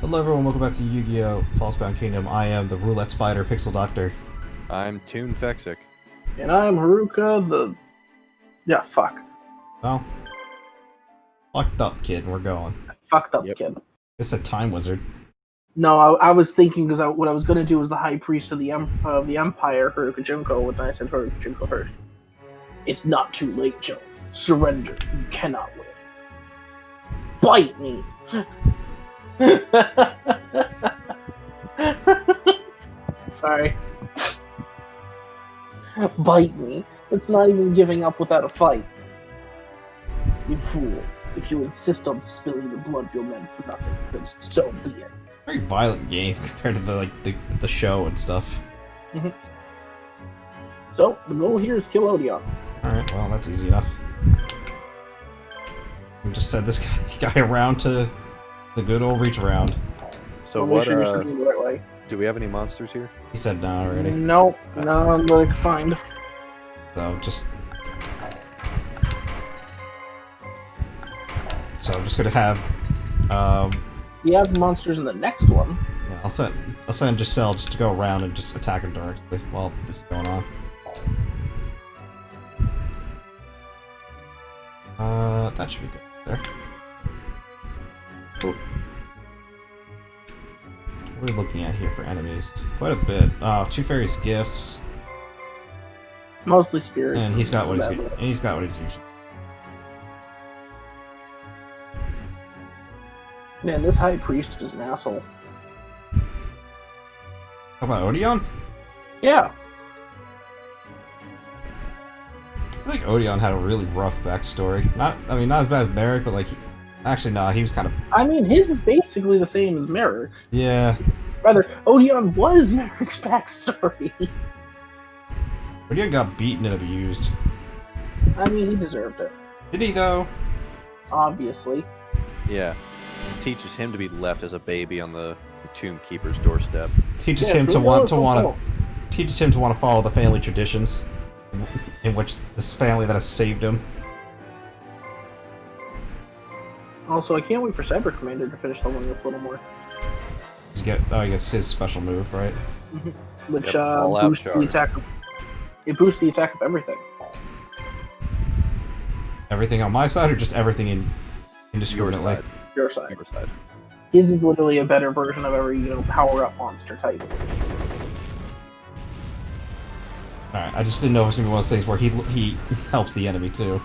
Hello everyone, welcome back to Yu-Gi-Oh! Falsebound Kingdom. I am the Roulette Spider Pixel Doctor. I'm Toon Fexic. And I'm Haruka the... Yeah, fuck. Well, fucked up kid, we're going. Fucked up Yep. kid. It's a time wizard. No, I was thinking, because what I was going to do was the High Priest of the Empire, Haruka Junko, and I said Haruka Junko first. It's not too late, Joe. Surrender. You cannot win. Bite me! Sorry. Bite me. It's not even giving up without a fight. You fool. If you insist on spilling the blood of your men for nothing, then so be it. Very violent game compared to the show and stuff. So, the goal here is kill Odion. Alright, well that's easy enough. We just send this guy around to the good old reach around. So Well, make what, sure you're sending the right way. do we have any monsters here? He said no already. Nope, none that I can find. So just... So I'm just gonna have... We have monsters in the next one. yeah, I'll send Giselle just to go around and just attack him directly while this is going on. That should be good there. What are we looking at here for enemies? Quite a bit. Oh, two fairies gifts, Mostly spirits. and he's got what he's using. Man, this High Priest is an asshole. How about Odion? Yeah. I think Odion had a really rough backstory. Not as bad as Merrick, but like, actually, no, he was kind of. I mean, his is basically the same as Merrick. Yeah. Rather, Odion was Merrick's backstory. Odion got beaten and abused. I mean, he deserved it. Did he though? Obviously. Yeah. It teaches him to be left as a baby on the Tomb Keeper's doorstep. Teaches Yeah, him to who want knows to what want to. Teaches him to want to follow the family traditions, in which this family that has saved him. Also, I can't wait for Cyber Commander to finish leveling up a little more. To get, I guess his special move, right? Which Yep, all out boosts the charge. attack of... It boosts the attack of everything. Everything on my side, or just everything indiscriminately? Your side. Your side. His is literally a better version of every, power-up monster type. Alright, I just didn't know if it was gonna be one of those things where he helps the enemy too.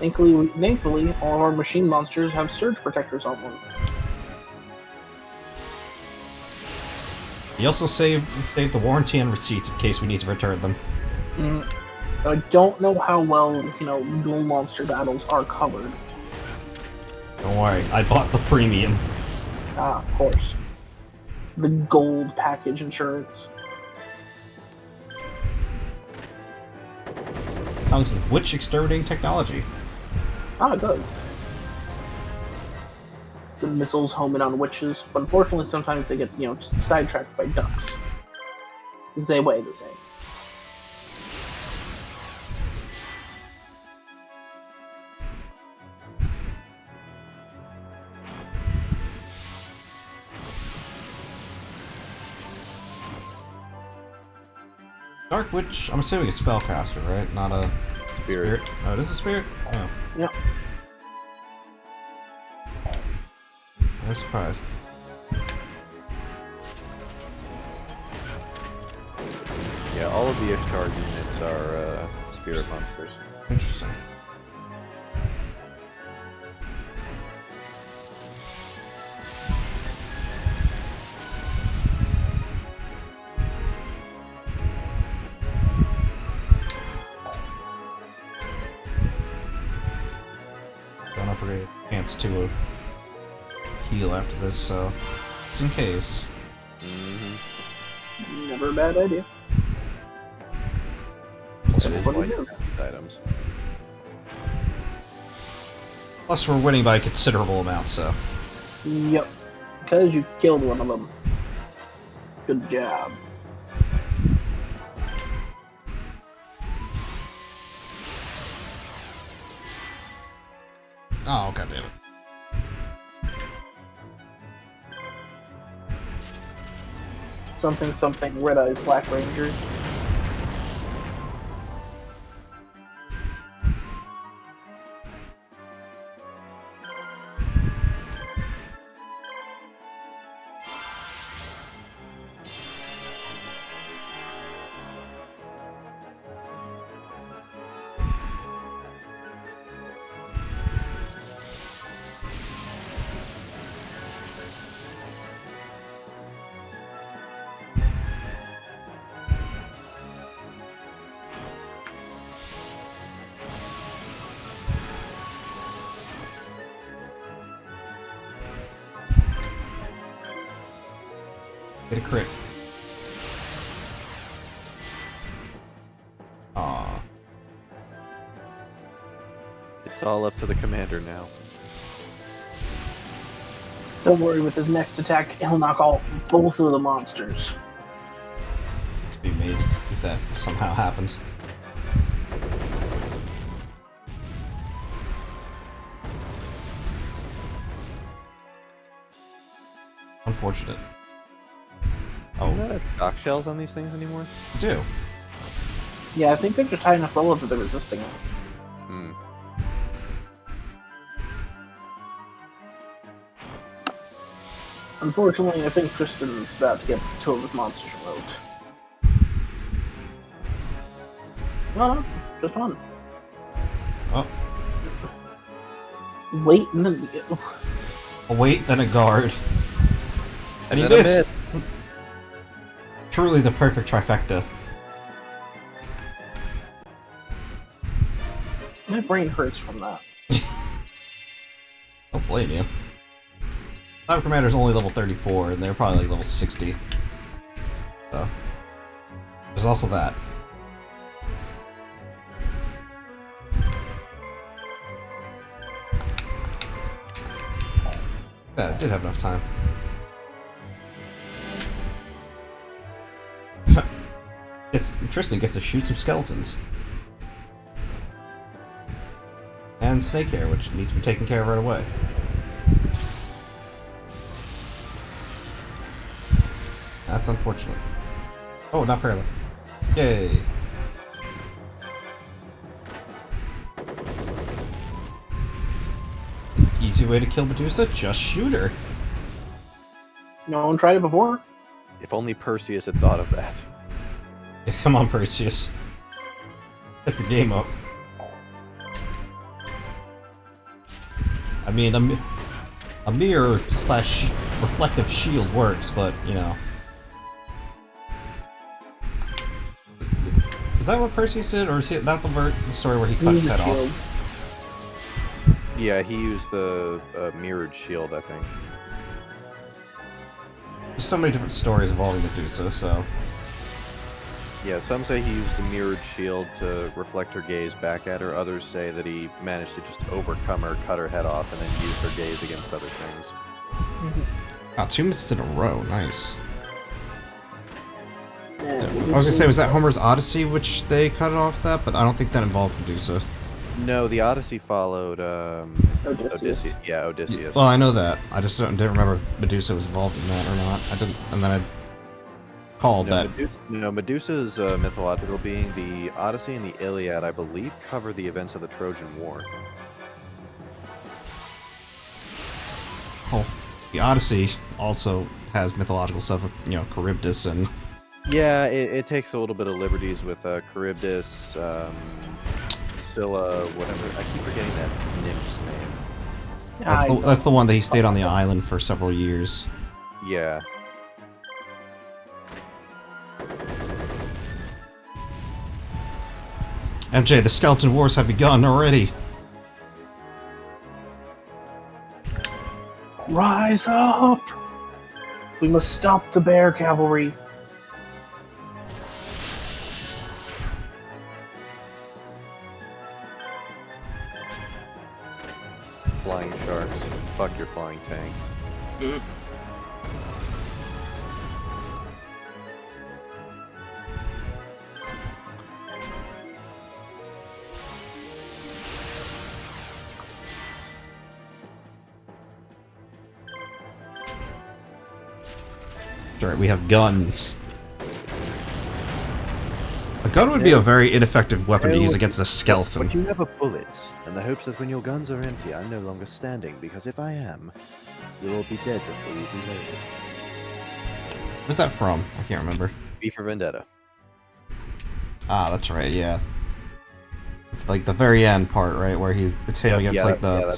Thankfully, all of our machine monsters have surge protectors on them. He also saved the warranty and receipts in case we need to return them. I don't know how well, dual monster battles are covered. Don't worry, I bought the premium. Ah, of course. The gold package insurance. Comes with witch exterminating technology. Ah, good. The missiles home in on witches, but unfortunately sometimes they get, sidetracked by ducks. Because they weigh the same. Dark Witch, I'm assuming a spellcaster, right? Not a Spirit. Oh, it is a spirit? Oh. Yep. I'm surprised. Yeah, all of the Ishtar units are spirit monsters. Interesting. Don't know if we're gonna get a chance to heal after this, so just in case. Never a bad idea. Plus That is What why it you is. have these items. Plus, we're winning by a considerable amount, so. Yep. Because you killed one of them. Good job. Oh, goddammit. Something, Red Eyes Black Rangers. Get a crit. Aw. It's all up to the commander now. Don't worry, with his next attack, he'll knock out both of the monsters. I'd be amazed if that somehow happened. Unfortunate. Do you not have shock shells on these things anymore? I do. Yeah, I think they're just high enough level that they're resisting it. Hmm. Unfortunately, I think Tristan's about to get two of his monsters removed. No, just one. Oh. Wait, and then... A wait, then a guard. And he Then a missed! Truly the perfect trifecta. My brain hurts from that. Don't blame you. Cyber Commander's only level 34, and they're probably like level 60. So. There's also that. Yeah, I did have enough time. Guess Tristan gets to shoot some skeletons. And snake hair, which needs to be taken care of right away. That's unfortunate. Oh, not parallel. Yay! Easy way to kill Medusa, just shoot her. No one tried it before. If only Perseus had thought of that. Yeah, come on, Perseus. Step your game up. I mean, a mirror slash reflective shield works, but, you know. Is that what Perseus did, or is that the story where he cut his head off? Yeah, he used the mirrored shield, I think. There's so many different stories involving Medusa, so... Yeah, some say he used the mirrored shield to reflect her gaze back at her. Others say that he managed to just overcome her, cut her head off, and then use her gaze against other things. Wow, 2 misses in a row, nice. Yeah, I was gonna say, was that Homer's Odyssey which they cut it off that? But I don't think that involved Medusa. No, the Odyssey followed Odysseus. Yeah, Odysseus. Well, I know that. I just didn't remember if Medusa was involved in that or not. I didn't, and then I called that. Medusa's mythological being. The Odyssey and the Iliad, I believe, cover the events of the Trojan War. Oh, the Odyssey also has mythological stuff with, you know, Charybdis and... Yeah, it takes a little bit of liberties with Charybdis, Scylla, whatever. I keep forgetting that nymph's name. That's the one that he stayed on the island for several years. Yeah. MJ, the Skeleton Wars have begun already. Rise up! We must stop the bear cavalry. flying sharks. Fuck your flying tanks. Mm. Alright, we have guns. A gun would be a very ineffective weapon to use against a skeleton. But you have a bullet, in the hopes that when your guns are empty, I'm no longer standing, because if I am, you will be dead before you be loaded. Where's that from? I can't remember. V for Vendetta. Ah, that's right, yeah. It's like the very end part, right, where it's him against like the... Yeah,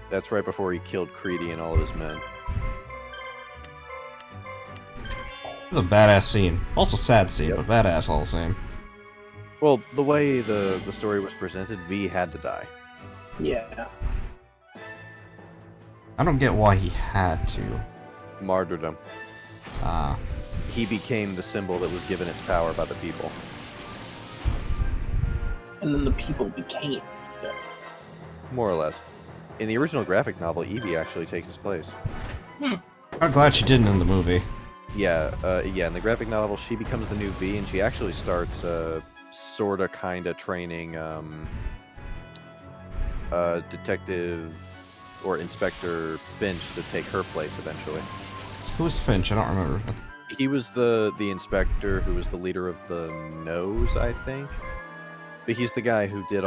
that's right before he killed Creedy and all of his men. It's a badass scene. Also sad scene, but badass all the same. Well, the way the story was presented, V had to die. Yeah. I don't get why he had to. Martyrdom. Ah. He became the symbol that was given its power by the people. And then the people became. Yeah. More or less. In the original graphic novel, Evie actually takes his place. I'm glad she didn't in the movie. Yeah, in the graphic novel, she becomes the new V, and she actually starts, sorta, kinda training, Detective or Inspector Finch to take her place eventually. Who was Finch? I don't remember. He was the inspector who was the leader of the Nose, I think. But he's the guy who did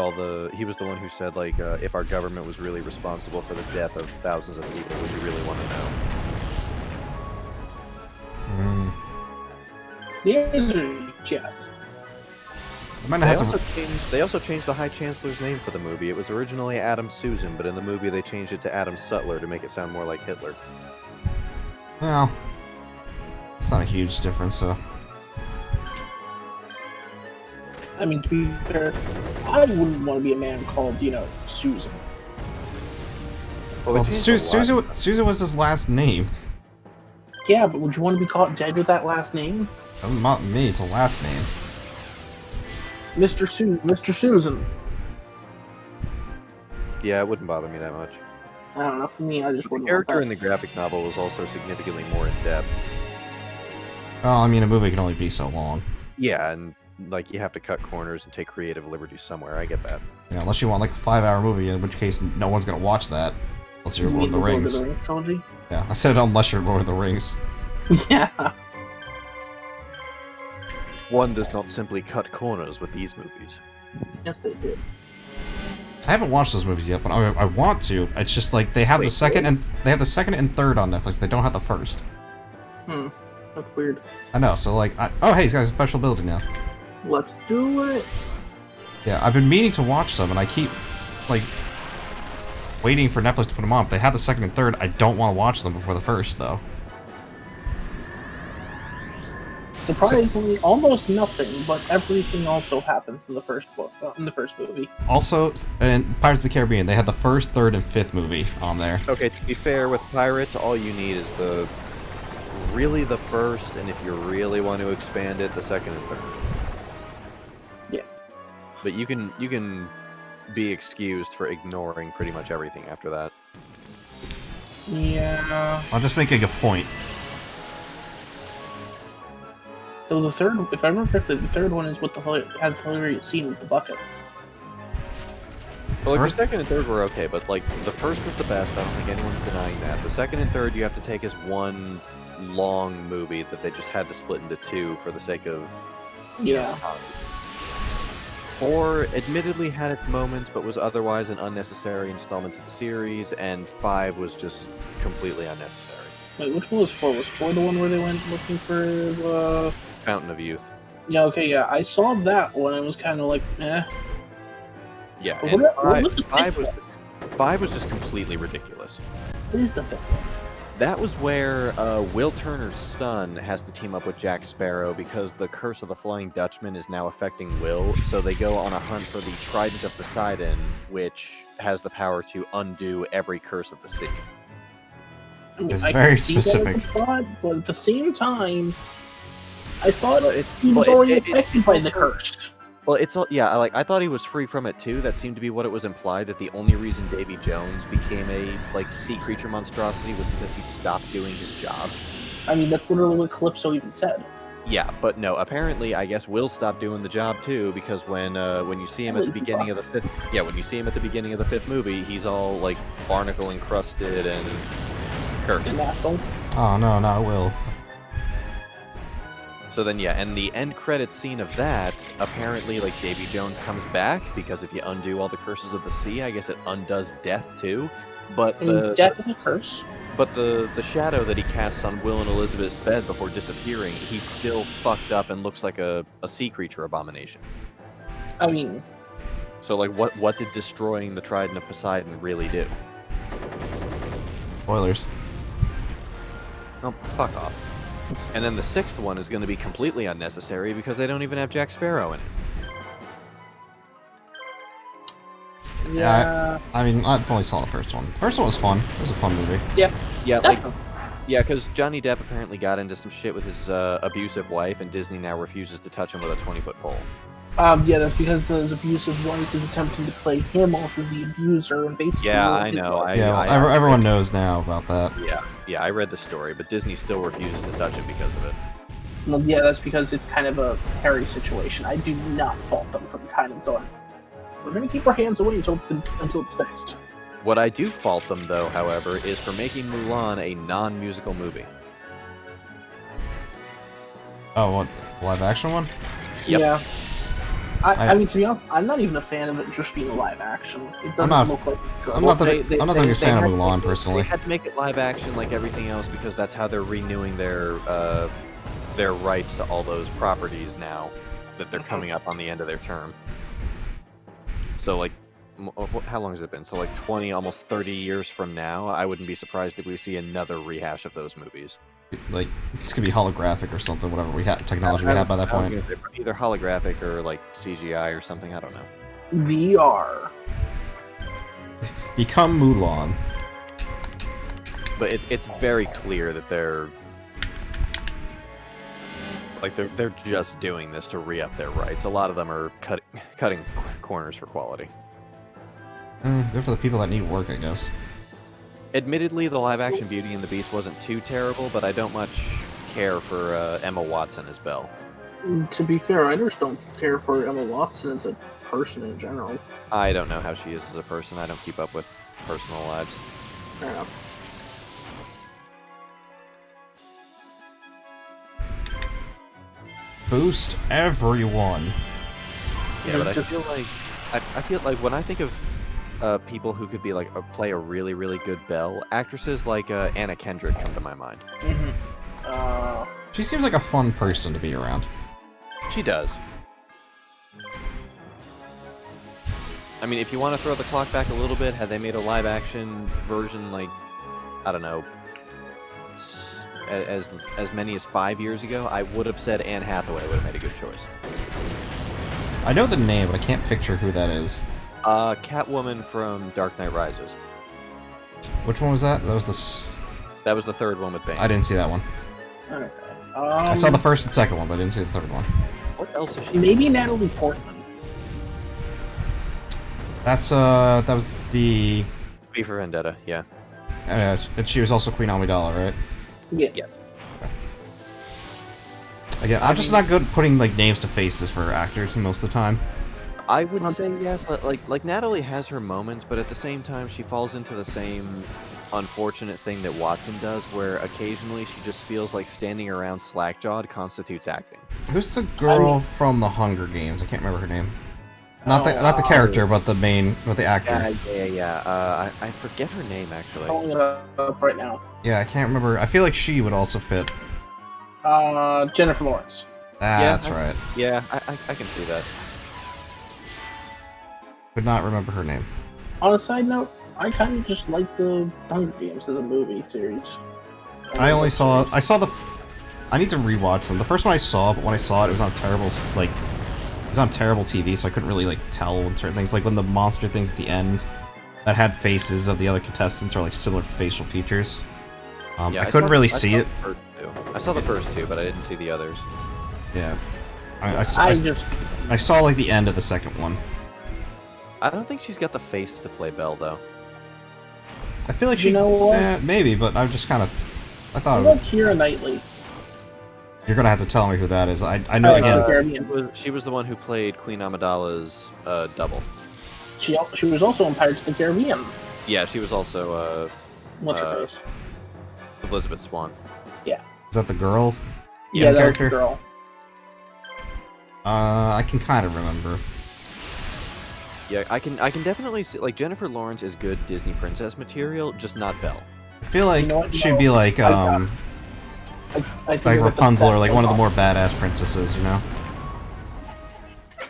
he was the one who said, like, if our government was really responsible for the death of thousands of people, would you really want to know? The answer is yes. They also changed the High Chancellor's name for the movie. It was originally Adam Susan, but in the movie they changed it to Adam Sutler to make it sound more like Hitler. Well, it's not a huge difference, so... I mean, to be fair, I wouldn't want to be a man called, Susan. Well, Susan was his last name. Yeah, but would you want to be caught dead with that last name? Not me, it's a last name. Mr. Susan. Yeah, it wouldn't bother me that much. I don't know, for me, I just The wouldn't character want in the graphic novel was also significantly more in depth. Well, I mean, a movie can only be so long. Yeah, and like you have to cut corners and take creative liberties somewhere. I get that. Yeah, unless you want like a 5-hour movie, in which case no one's gonna watch that. Unless you're Lord of the Rings. Lord of the Rings trilogy? Yeah, I said it unless you're Lord of the Rings. Yeah. One does not simply cut corners with these movies. Yes, they did. I haven't watched those movies yet, but I want to. It's just like they have the second and third on Netflix. They don't have the first. That's weird. I know. So like, oh hey, he's got a special ability now. Let's do it. Yeah, I've been meaning to watch some, and I keep like waiting for Netflix to put them on. If they have the second and third, I don't want to watch them before the first, though. Surprisingly, almost nothing, but everything also happens in the first book, in the first movie. Also, in Pirates of the Caribbean, they had the first, third, and fifth movie on there. Okay, to be fair, with Pirates, all you need is the first, and if you really want to expand it, the second and third. Yeah. But you can be excused for ignoring pretty much everything after that. Yeah. I'm just making a point. So the third, if I remember correctly, the third one is what has the hilarious scene with the bucket. Well, like, the second and third were okay, but like the first was the best. I don't think anyone's denying that. The second and third you have to take as one long movie that they just had to split into two for the sake of Yeah. Four admittedly had its moments, but was otherwise an unnecessary installment to the series, and 5 was just completely unnecessary. Wait, which one was 4? Was 4 the one where they went looking for the... Fountain of Youth. Yeah, okay, yeah. I saw that one and was kind of like, eh. Yeah, But and what was the five fifth was 5 was just completely ridiculous. What is the fifth one? That was where Will Turner's son has to team up with Jack Sparrow because the Curse of the Flying Dutchman is now affecting Will, so they go on a hunt for the Trident of Poseidon, which has the power to undo every curse of the sea. I mean, It's I very can see that specific. as a thought, but at the same time, I thought Well, he was already affected by the curse. Well, it's all yeah. I thought he was free from it too. That seemed to be what it was implied. That the only reason Davy Jones became a sea creature monstrosity was because he stopped doing his job. I mean, that's literally what Calypso even said. Yeah, but no. Apparently, I guess Will stopped doing the job too because when you see him at the beginning of the fifth, when you see him at the beginning of the fifth movie, he's all like barnacle encrusted and cursed. An asshole. Oh no, not Will. So then, yeah, and the end credits scene of that, apparently, like, Davy Jones comes back, because if you undo all the curses of the sea, I guess it undoes death, too. But Death is a curse. But the shadow that he casts on Will and Elizabeth's bed before disappearing, he's still fucked up and looks like a sea creature abomination. I mean... So, like, what did destroying the Trident of Poseidon really do? Spoilers. Oh, fuck off. And then the sixth one is going to be completely unnecessary because they don't even have Jack Sparrow in it. Yeah, I mean, I've only saw the first one. The first one was fun. It was a fun movie. Yeah. Yeah, because Johnny Depp apparently got into some shit with his abusive wife, and Disney now refuses to touch him with a 20-foot pole. Yeah, that's because his abusive wife is attempting to play him off as the abuser, and basically... Yeah, I know. Everyone knows now about that. Yeah, I read the story, but Disney still refuses to touch it because of it. Well, yeah, that's because it's kind of a hairy situation. I do not fault them for kind of going, we're going to keep our hands away until it's fixed. What I do fault them, though, however, is for making Mulan a non-musical movie. Oh, what? The live-action one? Yep. Yeah. I mean, to be honest, I'm not even a fan of it just being a live action. It doesn't look like it's good. I'm not the biggest fan of Mulan, personally. They had to make it live action like everything else because that's how they're renewing their rights to all those properties now that they're coming up on the end of their term. So, like, how long has it been? So, like, 20, almost 30 years from now, I wouldn't be surprised if we see another rehash of those movies. Like, it's gonna be holographic or something, whatever technology we have by that point. Either holographic or, like, CGI or something, I don't know. VR. Become Mulan. But it's very clear that they're just doing this to re-up their rights. A lot of them are cutting corners for quality. Good for the people that need work, I guess. Admittedly, the live-action Beauty and the Beast wasn't too terrible, but I don't much care for Emma Watson as Belle. To be fair, I just don't care for Emma Watson as a person in general. I don't know how she is as a person. I don't keep up with personal lives. Fair enough. Boost everyone. Yeah, but I feel like when I think of people who could be like play a really, really good Belle, actresses like Anna Kendrick come to my mind. She seems like a fun person to be around. She does. I mean, if you want to throw the clock back a little bit, had they made a live-action version, like, I don't know, as many as 5 years ago, I would have said Anne Hathaway would have made a good choice. I know the name, but I can't picture who that is. Catwoman from Dark Knight Rises. Which one was that? That was the third one with Bane. I didn't see that one. Okay. I saw the first and second one, but I didn't see the third one. What else is she? Maybe Natalie Portman. That was the... V for Vendetta, yeah. And she was also Queen Amidala, right? Yeah. Yes. Again, I'm just not good at putting like names to faces for actors most of the time. I would say yes. Like Natalie has her moments, but at the same time, she falls into the same unfortunate thing that Watson does, where occasionally she just feels like standing around slack-jawed constitutes acting. Who's the girl from the Hunger Games? I can't remember her name. Not the character, but the actor. Yeah. I forget her name actually. Calling it up right now. Yeah, I can't remember. I feel like she would also fit. Jennifer Lawrence. That's right. Yeah, I can see that. Could not remember her name. On a side note, I kind of just like the Hunger Games as a movie series. I need to rewatch them. The first one I saw, but when I saw it, it was on terrible TV, so I couldn't really like tell certain things. Like when the monster things at the end that had faces of the other contestants or like similar facial features. I couldn't really see it. I saw the first two, but I didn't see the others. Yeah. I saw like the end of the second one. I don't think she's got the face to play Belle, though. I feel like she, maybe, but I just kind of, I thought. What about Keira Knightley? You're gonna have to tell me who that is. I know again. She was the one who played Queen Amidala's double. She was also in Pirates of the Caribbean. Yeah, she was also What's her face? Elizabeth Swann. Yeah. Is that the girl? Yeah, that was character? the girl. I can kind of remember. Yeah, I can definitely see, like, Jennifer Lawrence is good Disney princess material, just not Belle. I feel like she'd be like I like Rapunzel or like one of the more badass princesses, you know?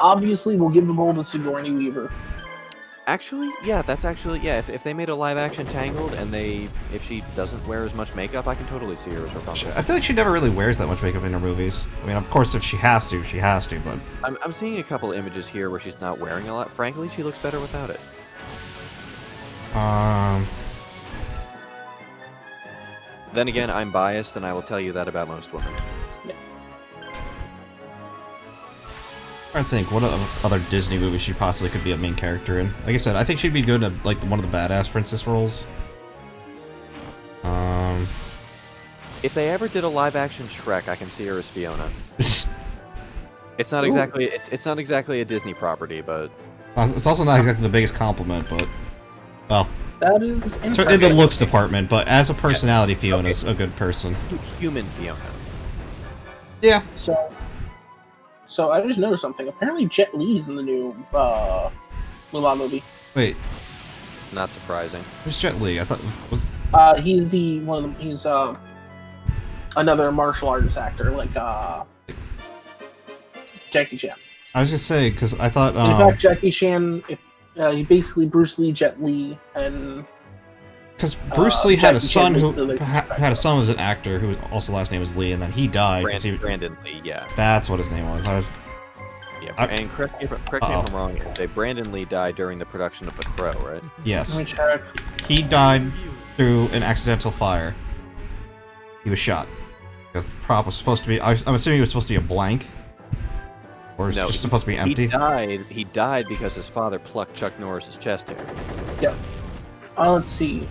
Obviously, we'll give the role to Sigourney Weaver. Actually, yeah, that's actually, yeah, if they made a live-action Tangled and if she doesn't wear as much makeup, I can totally see her as Rapunzel. I feel like she never really wears that much makeup in her movies. I mean, of course, if she has to, she has to, but... I'm seeing a couple images here where she's not wearing a lot. Frankly, she looks better without it. Then again, I'm biased, and I will tell you that about most women. Yeah. I think what other Disney movies she possibly could be a main character in. Like I said, I think she'd be good at like one of the badass princess roles. If they ever did a live-action Shrek, I can see her as Fiona. It's not exactly it's not exactly a Disney property, but it's also not exactly the biggest compliment, but well, that is in the looks department. But as a personality, Fiona's a good person. Human Fiona. Yeah. So I just noticed something. Apparently, Jet Li's in the new Mulan movie. Wait, not surprising. Who's Jet Li? I thought was. He's one of them. He's another martial artist actor, like Jackie Chan. I was just saying because I thought. In fact, Jackie Chan, he basically Bruce Lee, Jet Li, and. Because BruceLee had a son who had a son who was an actor who also last name was Lee, and then he died. Brandon Lee, yeah. That's what his name was. Yeah, and correct me if I'm wrong. Brandon Lee died during the production of The Crow, right? Yes. Let me check. He died through an accidental fire. He was shot. Because the prop was supposed to be... I'm assuming it was supposed to be a blank. Or it's just supposed to be empty. He died because his father plucked Chuck Norris's chest hair. Yep. Let's see.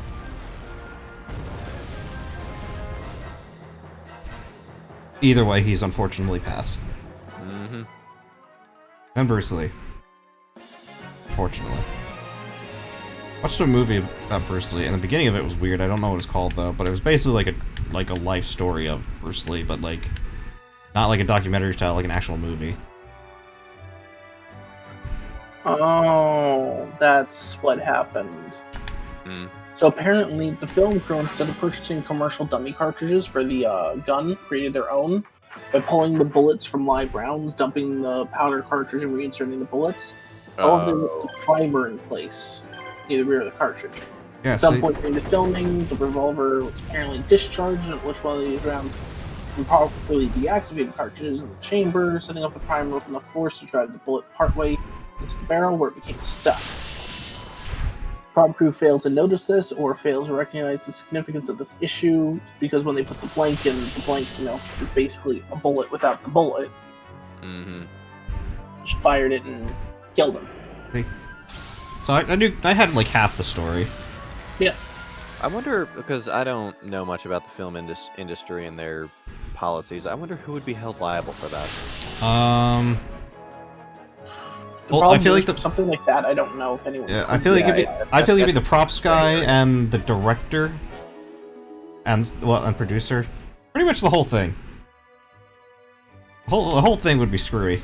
Either way, he's unfortunately passed. Mm-hmm. And Bruce Lee. Unfortunately. Watched a movie about Bruce Lee, and the beginning of it was weird. I don't know what it's called though, but it was basically like a life story of Bruce Lee, but like not like a documentary style, like an actual movie. Oh, that's what happened. Hmm. So apparently, the film crew, instead of purchasing commercial dummy cartridges for the gun, created their own by pulling the bullets from live rounds, dumping the powder cartridge, and reinserting the bullets. All of them with the primer in place near the rear of the cartridge. Yeah, At some point during the filming, the revolver was apparently discharged, at which one of these rounds improperly deactivated cartridges in the chamber, setting off the primer with enough force to drive the bullet partway into the barrel, where it became stuck. Prop crew failed to notice this, or failed to recognize the significance of this issue, because when they put the blank in, the blank, is basically a bullet without the bullet. Mm-hmm. Just fired it and killed him. See? So I had like half the story. Yeah. I wonder, because I don't know much about the film industry and their policies, I wonder who would be held liable for that. Well, I feel like something like that. I don't know if anyone. Yeah, I feel like it'd be the props guy and the director, and producer, pretty much the whole thing. The whole thing would be screwy.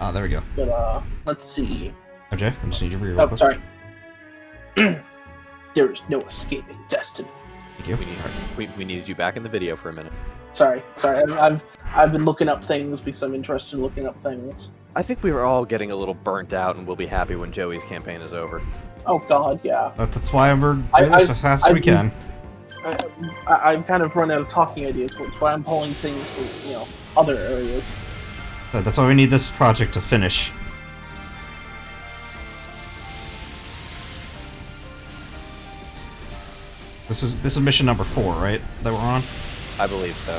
Ah, there we go. But let's see. Okay, I just need your rear. Oh, sorry. There is no escaping destiny. Thank you. We needed you back in the video for a minute. Sorry. I've been looking up things because I'm interested in looking up things. I think we were all getting a little burnt out, and we'll be happy when Joey's campaign is over. Oh God, yeah. That's why we're doing this as fast as we can. I've kind of run out of talking ideas, which is why I'm pulling things from other areas. That's why we need this project to finish. This is mission number 4, right? That we're on. I believe so.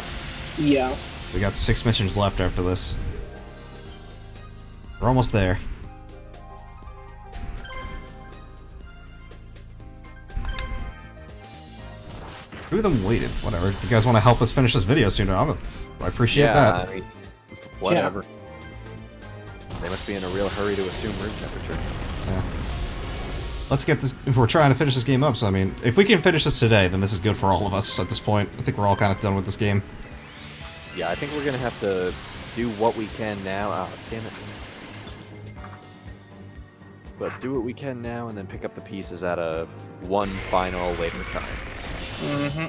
Yeah. We got 6 missions left after this. We're almost there. Two of them waited. Whatever. If you guys want to help us finish this video sooner, I appreciate that. I mean, whatever. They must be in a real hurry to assume room temperature. Yeah. Let's get this. We're trying to finish this game up, so I mean, if we can finish this today, then this is good for all of us at this point. I think we're all kind of done with this game. Yeah, I think we're gonna have to do what we can now. Oh, damn it. But do what we can now and then pick up the pieces at a one final later time. Mm-hmm.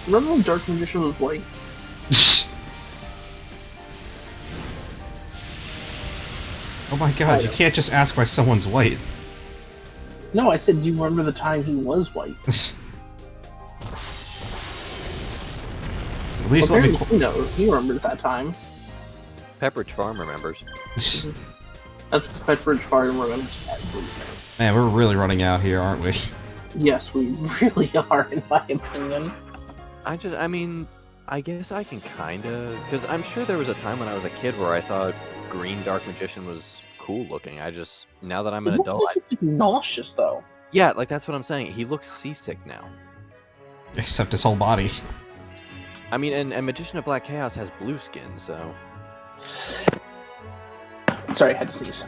Remember when Dark Magician was white? Oh my god, you can't just ask why someone's white. No, I said, do you remember the time he was white? At least well, let me. you know, he remembered that time. Pepperidge Farm remembers. That's Pepperidge Farm remembers. Man, we're really running out here, aren't we? Yes, we really are, in my opinion. I mean, I guess I can kinda, because I'm sure there was a time when I was a kid where I thought Green Dark Magician was cool looking. Now that I'm an adult, He's like nauseous, though. yeah, like that's what I'm saying. He looks seasick now. Except his whole body. I mean, and Magician of Black Chaos has blue skin, so... Sorry, I had to sneeze.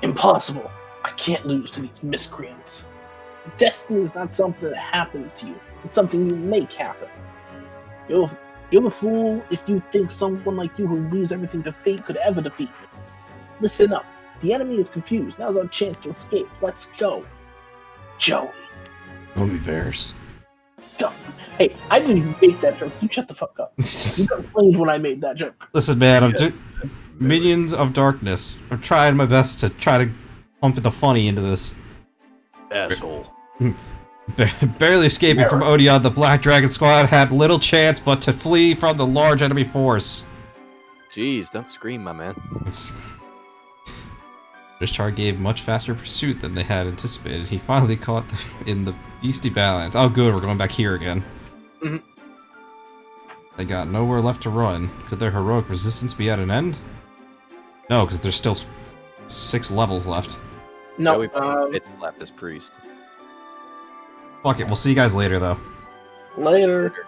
Impossible. I can't lose to these miscreants. Destiny is not something that happens to you. It's something you make happen. You're the fool if you think someone like you who leaves everything to fate could ever defeat me. Listen up. The enemy is confused. Now's our chance to escape. Let's go. Joey. Only bears. Go. Hey, I didn't even make that joke. You shut the fuck up. You complained when I made that joke. Listen, man, Minions of Darkness. I'm trying my best to try to pump the funny into this. Asshole. Barely escaping from Odion, the Black Dragon Squad had little chance but to flee from the large enemy force. Jeez, don't scream, my man. Ishtar gave much faster pursuit than they had anticipated. He finally caught them in the Beastie Badlands. Oh good, we're going back here again. Mm-hmm. They got nowhere left to run. Could their heroic resistance be at an end? No, because there's still 6 levels left. No, It slapped this priest. Fuck it, we'll see you guys later though. Later.